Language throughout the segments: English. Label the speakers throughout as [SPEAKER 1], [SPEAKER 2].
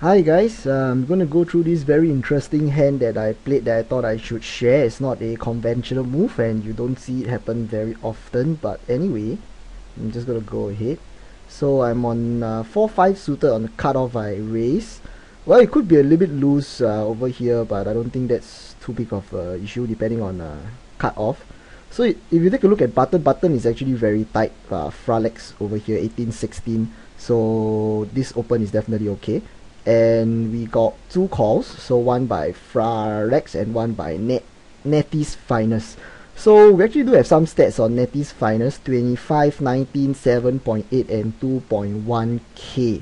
[SPEAKER 1] Hi guys, I'm gonna go through this very interesting hand that I played that I thought I should share. It's not a conventional move and you don't see it happen very often, but anyway, I'm just gonna go ahead. So I'm on 4-5 suited on the cutoff. I raise. Well, it could be a little bit loose over here, but I don't think that's too big of an issue depending on cutoff. So if you take a look at button is actually very tight. Fralex over here 18-16, so this open is definitely okay. And we got two calls, so one by Frarex and one by Netty's Finest. So we actually do have some stats on Netty's Finest: 25, 19, 7.8 and 2.1k.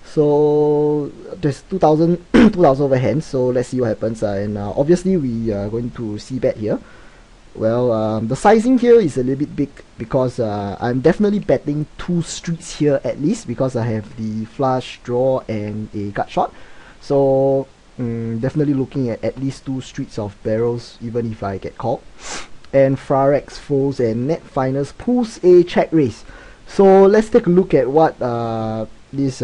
[SPEAKER 1] So there's 2000 2000 overhand, so let's see what happens. And obviously we are going to see bet here. Well, the sizing here is a little bit big because I'm definitely betting 2 streets here at least, because I have the flush draw and a gut shot. So definitely looking at least 2 streets of barrels even if I get called. And Frarex folds and Net Finest pulls a check raise. So let's take a look at what this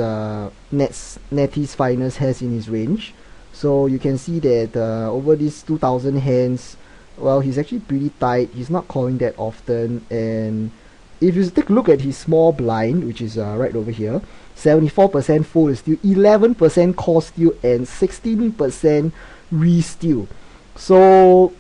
[SPEAKER 1] Netty's Finest has in his range. So you can see that over these 2000 hands, well, he's actually pretty tight. He's not calling that often, and if you take a look at his small blind, which is right over here, 74% fold steal, 11% call steal, and 16% re-steal. So,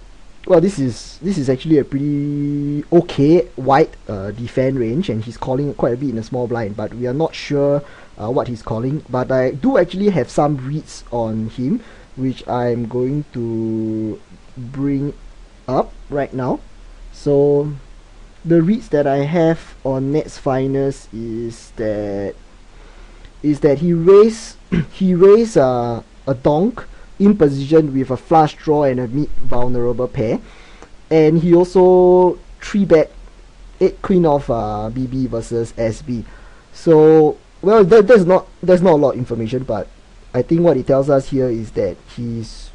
[SPEAKER 1] well, this is actually a pretty okay wide defend range, and he's calling quite a bit in a small blind, but we are not sure what he's calling. But I do actually have some reads on him, which I'm going to bring up right now. So the reads that I have on Net's Finest is that he raised a donk in position with a flush draw and a mid vulnerable pair, and he also 3-bet 8 queen of BB versus SB. So well, there's not a lot of information, but I think what it tells us here is that he's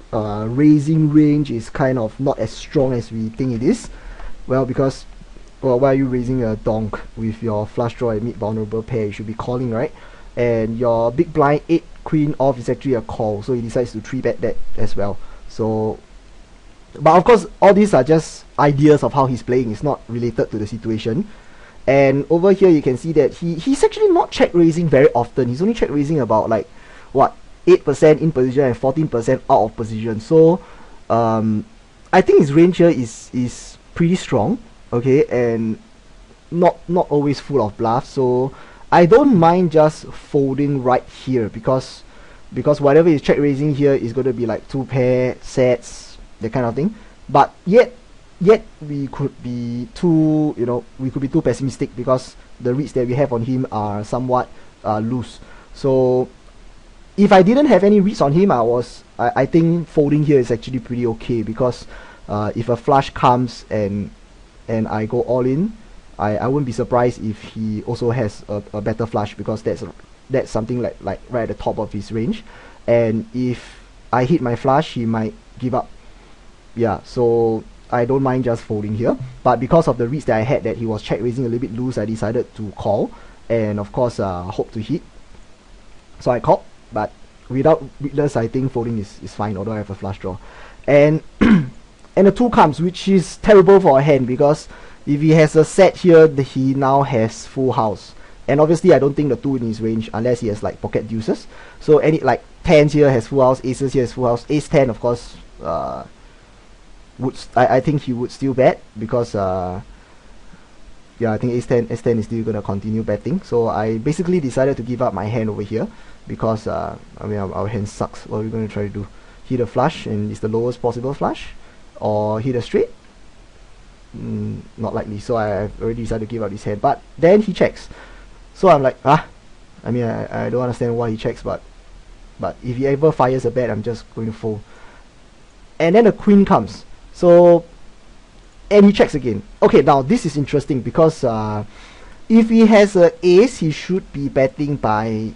[SPEAKER 1] raising range is kind of not as strong as we think it is. Well, because, well, why are you raising a donk with your flush draw and mid vulnerable pair? You should be calling, right? And your big blind 8 queen off is actually a call, so he decides to 3-bet that as well. So, but of course, all these are just ideas of how he's playing. It's not related to the situation. And over here you can see that he's actually not check raising very often. He's only check raising about like what, 8% in position and 14% out of position. So I think his range here is pretty strong, okay, and not always full of bluff. So I don't mind just folding right here, because whatever is check raising here is going to be like 2 pair sets, that kind of thing. But yet we could be too pessimistic, because the reads that we have on him are somewhat loose. So if I didn't have any reads on him, I think folding here is actually pretty okay, because if a flush comes and I go all in, I wouldn't be surprised if he also has a better flush, because that's something like right at the top of his range. And if I hit my flush, he might give up. Yeah, so I don't mind just folding here. But because of the reads that I had that he was check raising a little bit loose, I decided to call, and of course hope to hit. So I called. But without readless, I think folding is fine, although I have a flush draw. And and a 2 comes, which is terrible for a hand, because if he has a set here, he now has full house. And obviously I don't think the 2 in his range, unless he has like pocket deuces. So any like 10s here has full house, aces here has full house, ace 10 of course I think he would still bet, because yeah, I think ace 10 is still gonna continue betting. So I basically decided to give up my hand over here, because I mean our hand sucks. What are we going to try to do? Hit a flush, and it's the lowest possible flush, or hit a straight? Not likely. So I've already decided to give up this hand. But then he checks, so I'm like, I mean I don't understand why he checks, but if he ever fires a bet, I'm just going to fold. And then a queen comes, so, and he checks again. Okay, now this is interesting, because if he has an ace, he should be betting by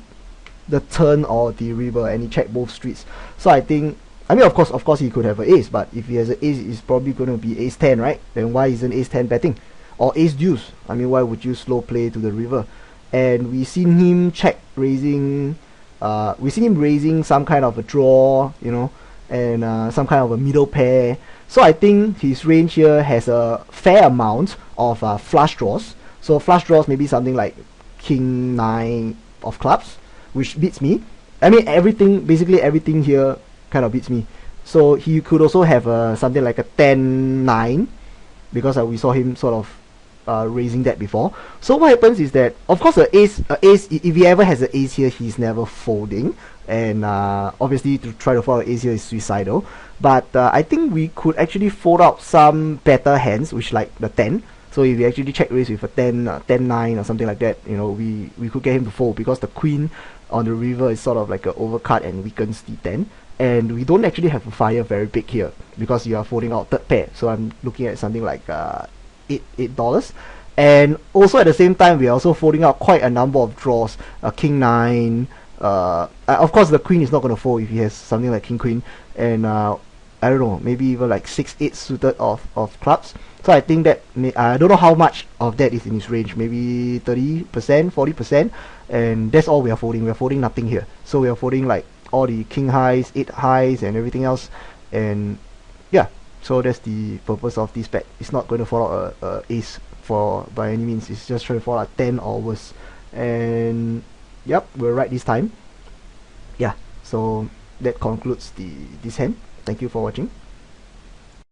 [SPEAKER 1] the turn or the river, and he checked both streets. So I think, I mean, of course he could have an ace, but if he has an ace, it's probably going to be ace 10, right? Then why isn't ace 10 betting? Or ace deuce? I mean, why would you slow play to the river? And we seen him check raising we see him raising some kind of a draw, you know, and some kind of a middle pair. So I think his range here has a fair amount of flush draws. So flush draws maybe something like king 9 of clubs, which beats me. I mean, basically everything here kind of beats me. So he could also have something like a 10-9, because we saw him sort of raising that before. So what happens is that, of course, a ace, if he ever has an ace here, he's never folding, and obviously to try to fold an ace here is suicidal. But I think we could actually fold out some better hands, which like the 10. So if we actually check raise with a 10-9 or something like that, you know, we could get him to fold, because the queen on the river is sort of like an overcut and weakens the 10. And we don't actually have a fire very big here, because you are folding out third pair. So I'm looking at something like $8. And also at the same time, we are also folding out quite a number of draws. King 9. Of course, the queen is not going to fold if he has something like king queen. And I don't know, maybe even like 6-8 suited of clubs. So I think that I don't know how much of that is in his range. Maybe 30%, 40%, and that's all we are folding. We are folding nothing here. So we are folding like all the king highs, 8 highs, and everything else. And yeah, so that's the purpose of this bet. It's not going to fold out a ace by any means. It's just trying to fold out 10 or worse. And yep, we're right this time. Yeah, so that concludes this hand. Thank you for watching.